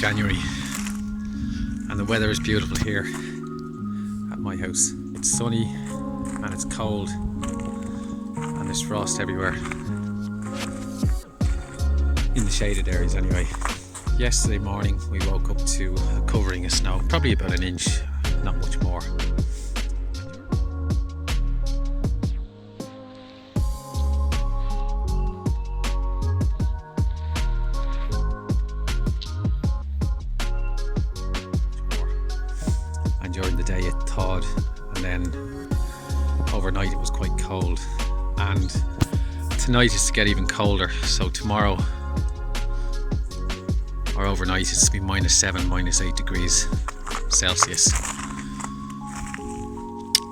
January and the weather is beautiful here at my house. It's sunny and it's cold and there's frost everywhere. In the shaded areas anyway. Yesterday morning we woke up to a covering of snow, probably about an inch, not much more. And during the day it thawed, and then overnight it was quite cold, and tonight is to get even colder, so tomorrow or overnight it's going to be -7, -8 degrees Celsius.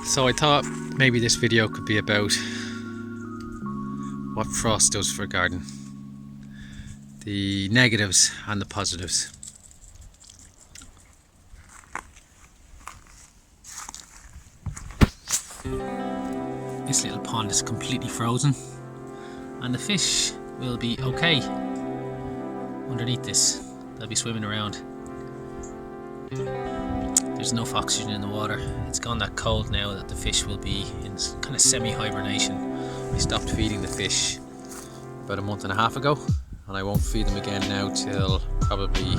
So I thought maybe this video could be about what frost does for a garden, the negatives and the positives. This little pond is completely frozen and the fish will be okay underneath this. They'll be swimming around. There's enough oxygen in the water. It's gone that cold now that the fish will be in kind of semi-hibernation. I stopped feeding the fish about a month and a half ago, and I won't feed them again now till probably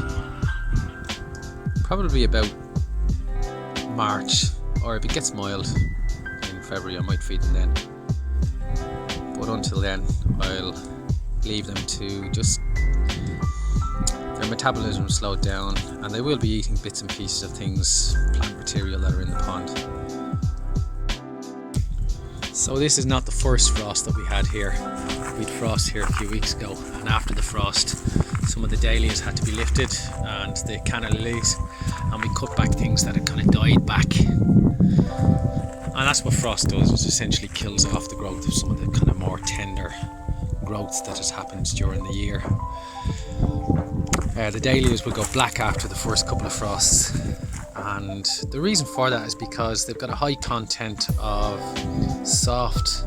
about March, or if it gets mild in February I might feed them then. But until then I'll leave them to just their metabolism slowed down, and they will be eating bits and pieces of things, plant material that are in the pond. So this is not the first frost that we had here. We had frost here a few weeks ago, and after the frost some of the dahlias had to be lifted and the canna lilies, and we cut back things that had kind of died back. And that's what frost does, it essentially kills off the growth of some of the kind of more tender growth that has happened during the year. The dahlias will go black after the first couple of frosts, and the reason for that is because they've got a high content of soft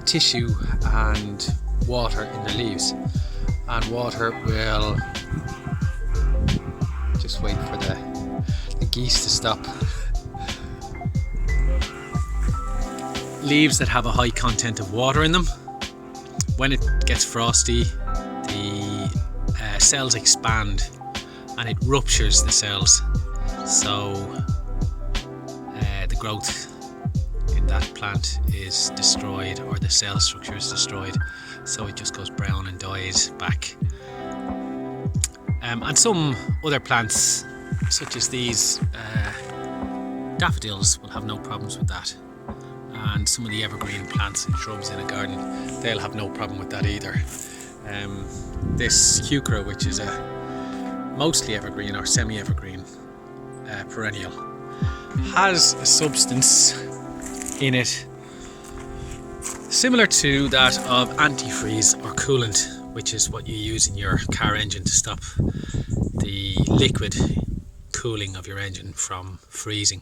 tissue and water in the leaves, and water will just wait for the geese to stop. Leaves that have a high content of water in them, when it gets frosty, the cells expand and it ruptures the cells, so the growth in that plant is destroyed, or the cell structure is destroyed, so it just goes brown and dies back. And some other plants such as these daffodils will have no problems with that, and some of the evergreen plants and shrubs in a garden, they'll have no problem with that either. This heuchera, which is a mostly evergreen or semi-evergreen perennial, has a substance in it similar to that of antifreeze or coolant, which is what you use in your car engine to stop the liquid cooling of your engine from freezing.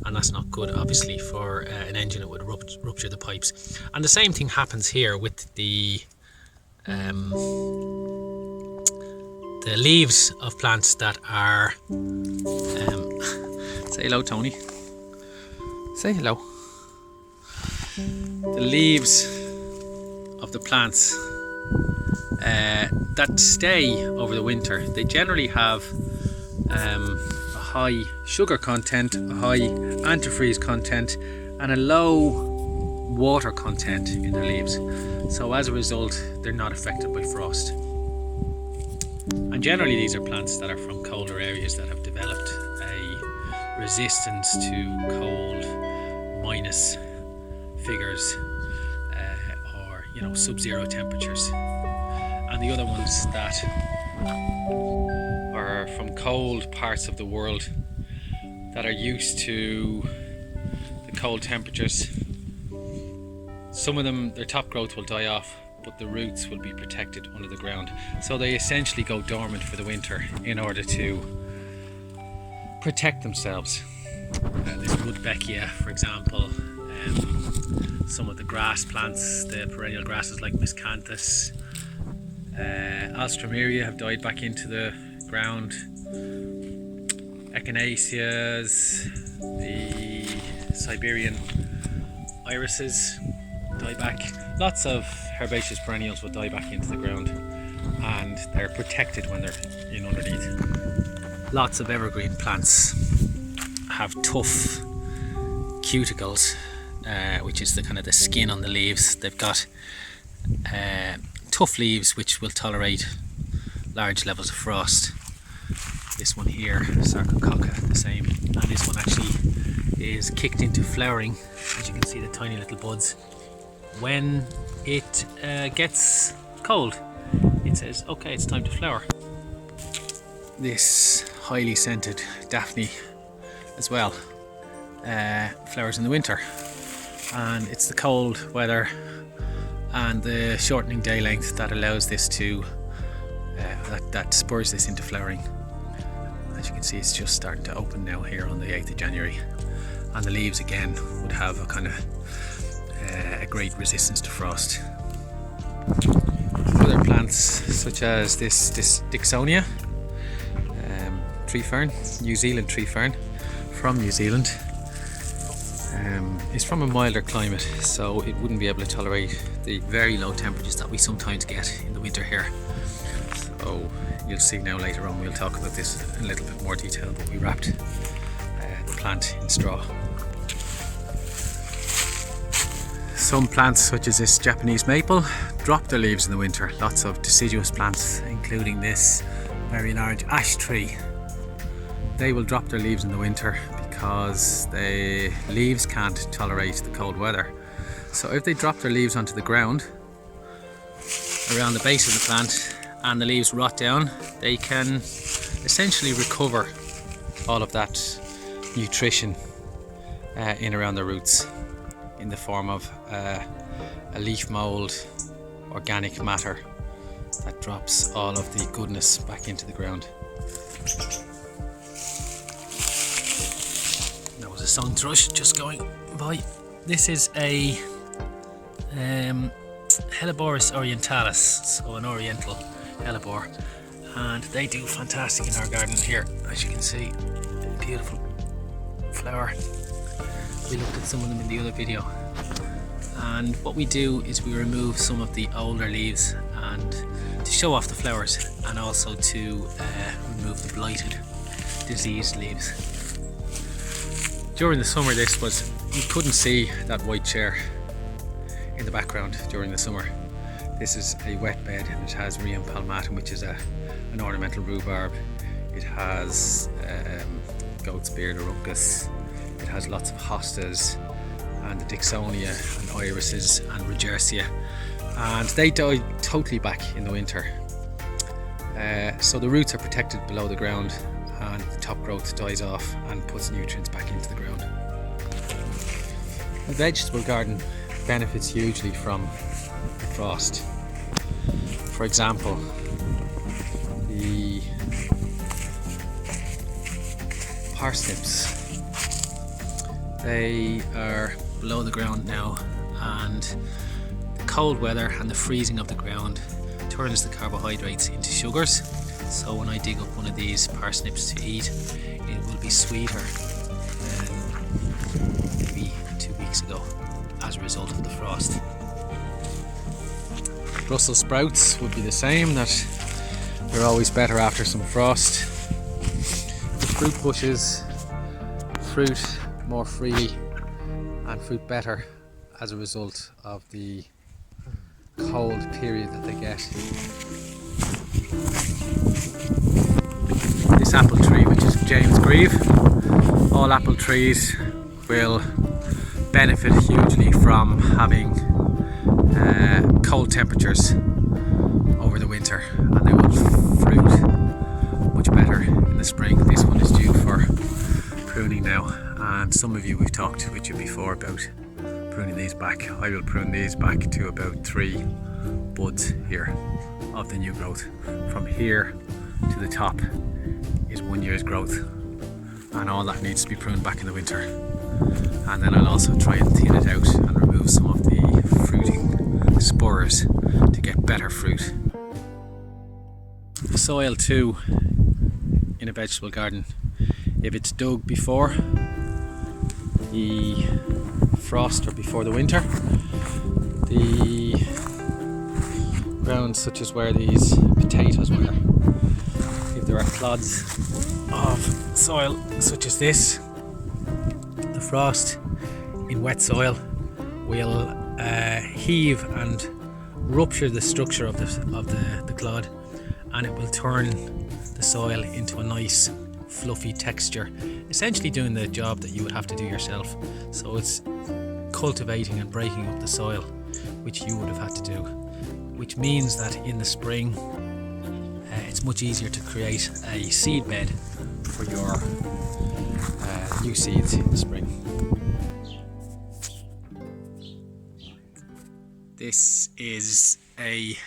And that's not good, obviously, for an engine. It would rupture the pipes. And the same thing happens here with the leaves of plants that are say hello, Tony. Say hello. The leaves of the plants that stay over the winter, they generally have a high sugar content, a high antifreeze content, and a low water content in their leaves. So as a result, they're not affected by frost. And generally these are plants that are from colder areas that have developed a resistance to cold, minus figures, or sub-zero temperatures. And the other ones that are from cold parts of the world that are used to the cold temperatures, some of them, their top growth will die off, but the roots will be protected under the ground. So they essentially go dormant for the winter in order to protect themselves. There's Rudbeckia, for example, some of the grass plants, the perennial grasses like Miscanthus, Alstroemeria have died back into the ground. Echinaceas, the Siberian irises die back. Lots of herbaceous perennials will die back into the ground, and they're protected when they're in underneath. Lots of evergreen plants have tough cuticles, which is the kind of the skin on the leaves. They've got tough leaves which will tolerate large levels of frost. This one here, Sarcococca, the same, and this one actually is kicked into flowering. As you can see, the tiny little buds. When it gets cold, it says, okay, it's time to flower. This highly scented Daphne as well flowers in the winter, and it's the cold weather and the shortening day length that allows this to that spurs this into flowering. As you can see, it's just starting to open now here on the 8th of January, and the leaves again would have a kind of a great resistance to frost. Other plants such as this Dixonia tree fern, New Zealand tree fern from New Zealand, is from a milder climate, so it wouldn't be able to tolerate the very low temperatures that we sometimes get in the winter here. So you'll see now later on, we'll talk about this in a little bit more detail, but we wrapped the plant in straw. Some plants such as this Japanese maple drop their leaves in the winter. Lots of deciduous plants, including this very large ash tree, they will drop their leaves in the winter because the leaves can't tolerate the cold weather. So if they drop their leaves onto the ground around the base of the plant and the leaves rot down, they can essentially recover all of that nutrition in around the roots in the form of a leaf mold, organic matter that drops all of the goodness back into the ground. That was a song thrush just going by. This is a Helleborus orientalis, so an oriental hellebore, and they do fantastic in our garden here. As you can see, beautiful flower. We looked at some of them in the other video, and what we do is we remove some of the older leaves and to show off the flowers, and also to remove the blighted, diseased leaves. During the summer, you couldn't see that white chair in the background during the summer. This is a wet bed, and it has Rheum palmatum, which is an ornamental rhubarb. It has goat's beard aruncus. It has lots of hostas and the Dixonia and irises and regersia, and they die totally back in the winter. So the roots are protected below the ground, and the top growth dies off and puts nutrients back into the ground. The vegetable garden benefits hugely from frost. For example, the parsnips, they are below the ground now, and the cold weather and the freezing of the ground turns the carbohydrates into sugars. So when I dig up one of these parsnips to eat, it will be sweeter than maybe 2 weeks ago as a result of the frost. Brussels sprouts would be the same, that they're always better after some frost. The fruit bushes fruit more freely and fruit better as a result of the cold period that they get. This apple tree, which is James Grieve, all apple trees will benefit hugely from having cold temperatures over the winter, and they will fruit much better in the spring. This one is due for pruning now, and some of you, we've talked with you before about pruning these back. I will prune these back to about 3 buds here of the new growth. From here to the top is 1 year's growth, and all that needs to be pruned back in the winter. And then I'll also try and thin it out and remove some of the fruiting spurs to get better fruit. soil too in a vegetable garden, if it's dug before the frost or before the winter, the ground such as where these potatoes were, if there are clods of soil such as this, the frost in wet soil will heave and rupture the structure of the clod, and it will turn the soil into a nice fluffy texture, essentially doing the job that you would have to do yourself. So it's cultivating and breaking up the soil, which you would have had to do, which means that in the spring it's much easier to create a seed bed for your new seeds in the spring. This is a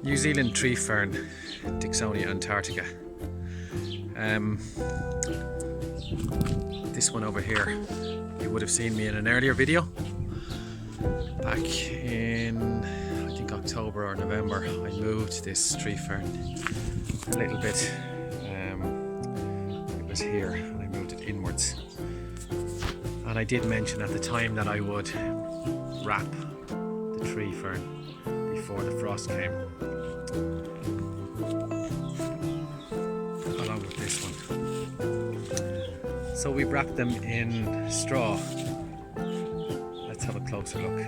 New Zealand tree fern, Dicksonia antarctica. This one over here, you would have seen me in an earlier video back in, I think, October or November. I moved this tree fern a little bit. It was here and I moved it inwards, and I did mention at the time that I would wrap the tree fern before the frost came, along with this one. So we wrapped them in straw. Let's have a closer look.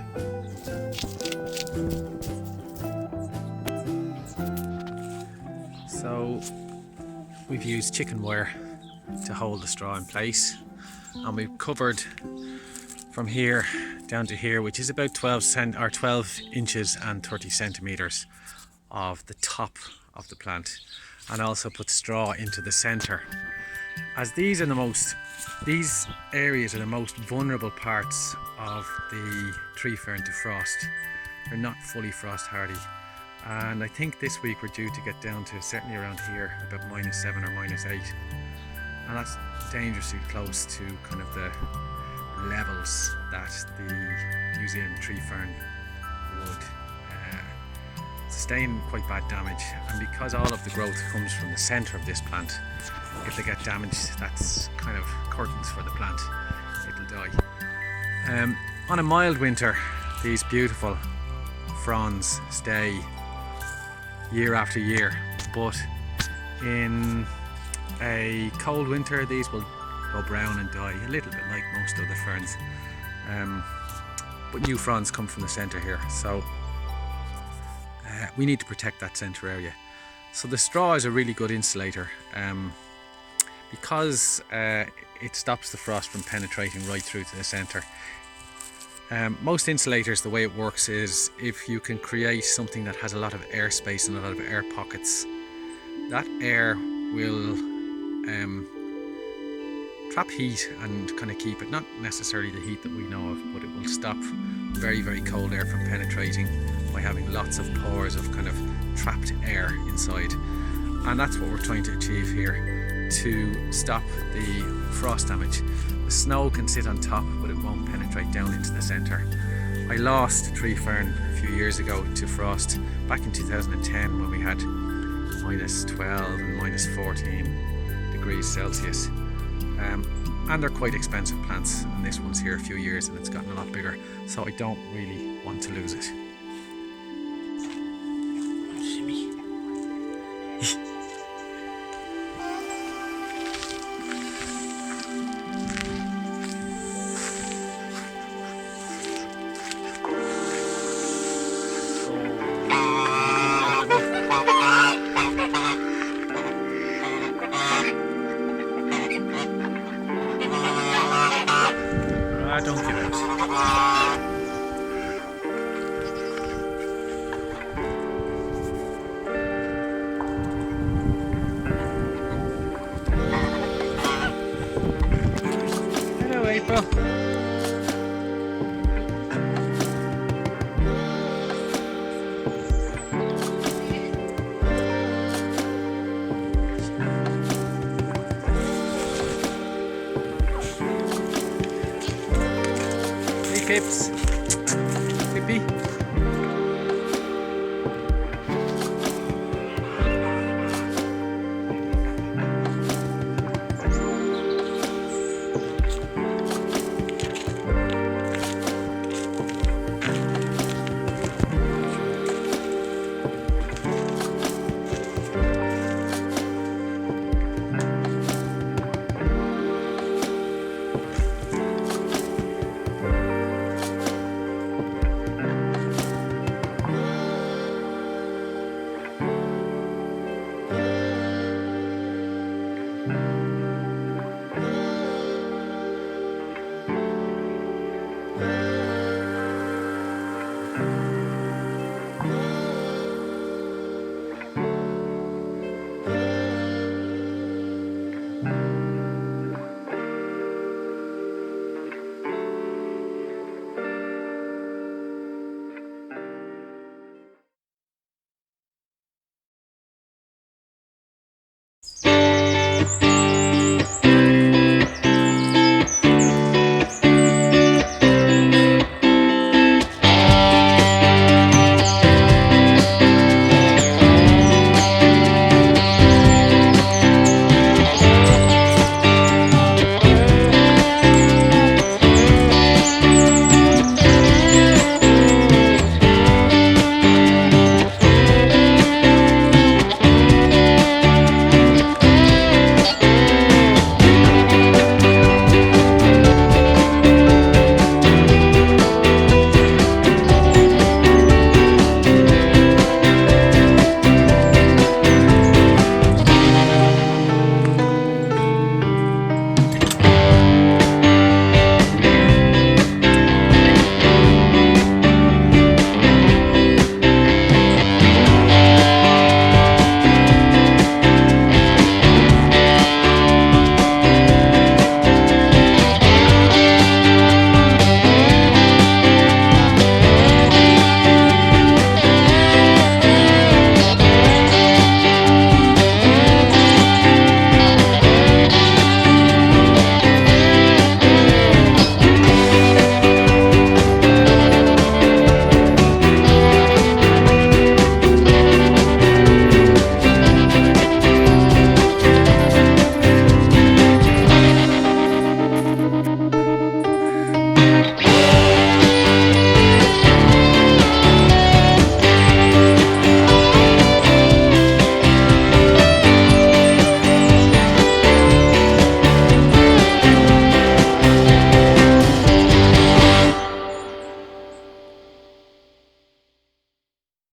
So we've used chicken wire to hold the straw in place, and we've covered from here down to here, which is about 12 inches and 30 centimeters of the top of the plant, and also put straw into the center, as these areas are the most vulnerable parts of the tree fern to frost. They're not fully frost hardy, and I think this week we're due to get down to certainly around here about -7 or -8, and that's dangerously close to kind of the levels that the New Zealand tree fern would sustain quite bad damage. And because all of the growth comes from the centre of this plant, if they get damaged, that's kind of curtains for the plant, it'll die. On a mild winter, these beautiful fronds stay year after year, but in a cold winter these will go brown and die, a little bit like most other ferns. But new fronds come from the centre here, so we need to protect that centre area. So the straw is a really good insulator, because it stops the frost from penetrating right through to the centre. Most insulators, the way it works is if you can create something that has a lot of air space and a lot of air pockets, that air will trap heat and kind of keep it, not necessarily the heat that we know of, but it will stop very, very cold air from penetrating by having lots of pores of kind of trapped air inside. And that's what we're trying to achieve here, to stop the frost damage. The snow can sit on top, but it won't penetrate down into the centre. I lost a tree fern a few years ago to frost back in 2010 when we had -12 and -14 degrees Celsius. And they're quite expensive plants, and this one's here a few years and it's gotten a lot bigger, so I don't really want to lose it. Don't give out. Hello, April. Pips.